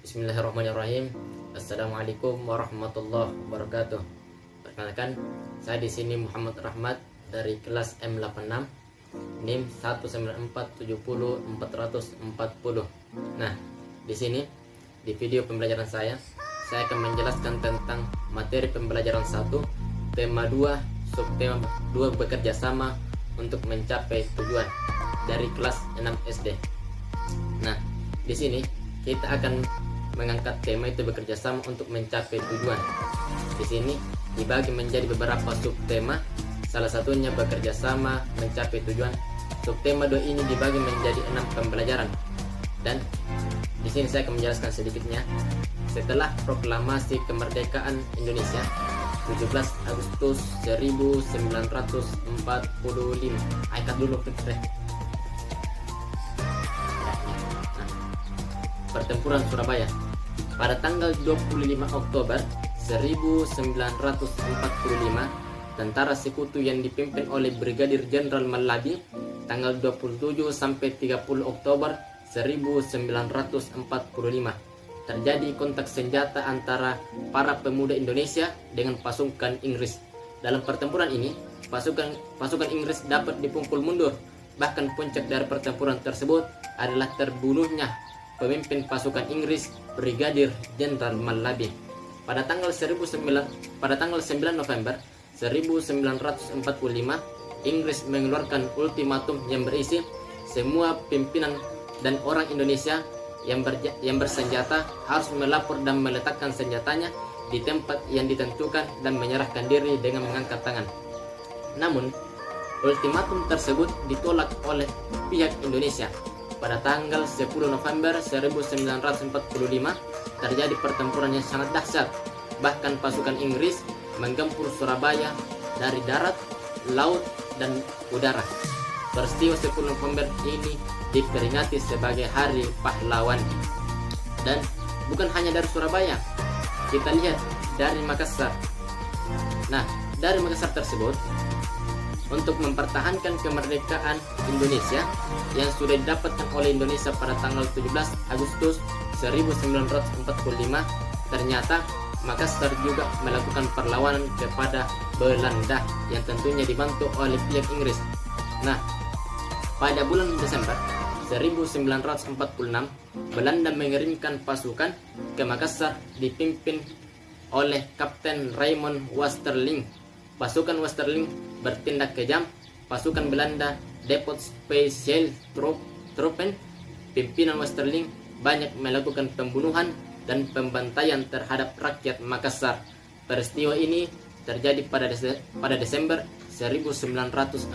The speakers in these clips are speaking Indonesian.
Bismillahirrahmanirrahim. Assalamualaikum warahmatullahi wabarakatuh. Perkenalkan, saya di sini Muhammad Rahmat dari kelas M86, NIM 194700440. Nah, di sini di video pembelajaran saya akan menjelaskan tentang materi pembelajaran 1, tema 2, subtema 2 bekerja sama untuk mencapai tujuan dari kelas 6 SD. Nah, di sini kita akan mengangkat tema itu bekerja sama untuk mencapai tujuan. Di sini dibagi menjadi beberapa subtema, salah satunya bekerja sama mencapai tujuan. Subtema 2 ini dibagi menjadi 6 pembelajaran. Dan di sini saya akan menjelaskan sedikitnya. Setelah proklamasi kemerdekaan Indonesia 17 Agustus 1945. Angkat dulu Fitri. Pertempuran Surabaya. Pada tanggal 25 Oktober 1945, tentara sekutu yang dipimpin oleh Brigadir Jenderal Mallabi, tanggal 27 sampai 30 Oktober 1945, terjadi kontak senjata antara para pemuda Indonesia dengan pasukan Inggris. Dalam pertempuran ini, pasukan Inggris dapat dipukul mundur. Bahkan puncak dari pertempuran tersebut adalah terbunuhnya pemimpin pasukan Inggris, Brigadir Jenderal Mallabi. Pada tanggal 9 November 1945, Inggris mengeluarkan ultimatum yang berisi semua pimpinan dan orang Indonesia yang bersenjata harus melapor dan meletakkan senjatanya di tempat yang ditentukan dan menyerahkan diri dengan mengangkat tangan. Namun, ultimatum tersebut ditolak oleh pihak Indonesia. Pada tanggal 10 November 1945 terjadi pertempuran yang sangat dahsyat. Bahkan pasukan Inggris menggempur Surabaya dari darat, laut, dan udara. Peristiwa 10 November ini diperingati sebagai Hari Pahlawan. Dan bukan hanya dari Surabaya, kita lihat dari Makassar. Nah, dari Makassar tersebut, untuk mempertahankan kemerdekaan Indonesia yang sudah didapatkan oleh Indonesia pada tanggal 17 Agustus 1945, ternyata Makassar juga melakukan perlawanan kepada Belanda yang tentunya dibantu oleh pihak Inggris. Nah, pada bulan Desember 1946, Belanda mengirimkan pasukan ke Makassar dipimpin oleh Kapten Raymond Westerling. Pasukan Westerling bertindak kejam. Pasukan Belanda, Depot Special Troepen, pimpinan Westerling banyak melakukan pembunuhan dan pembantaian terhadap rakyat Makassar. Peristiwa ini terjadi pada Desember 1946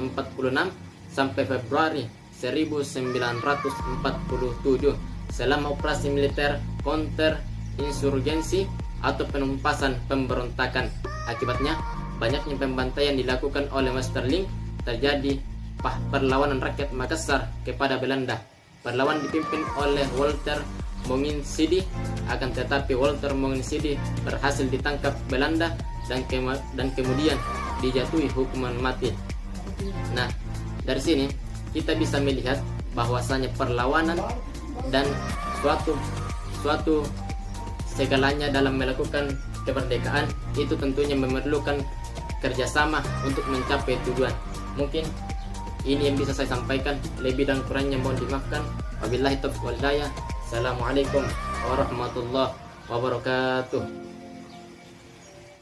sampai Februari 1947 selama operasi militer counter insurgensi atau penumpasan pemberontakan. Akibatnya, banyaknya pembantaian dilakukan oleh Westerling. Terjadi perlawanan rakyat Makassar kepada Belanda. Perlawanan dipimpin oleh Walter Monginsidi, akan tetapi Walter Monginsidi berhasil ditangkap Belanda dan kemudian dijatuhi hukuman mati. Nah, dari sini kita bisa melihat bahwasanya perlawanan dan suatu segalanya dalam melakukan kemerdekaan itu tentunya memerlukan kerjasama untuk mencapai tujuan. Mungkin ini yang bisa saya sampaikan. Lebih dan kurangnya mohon dimaafkan. Wabillahi taufiq wal hidayah. Assalamualaikum warahmatullahi wabarakatuh.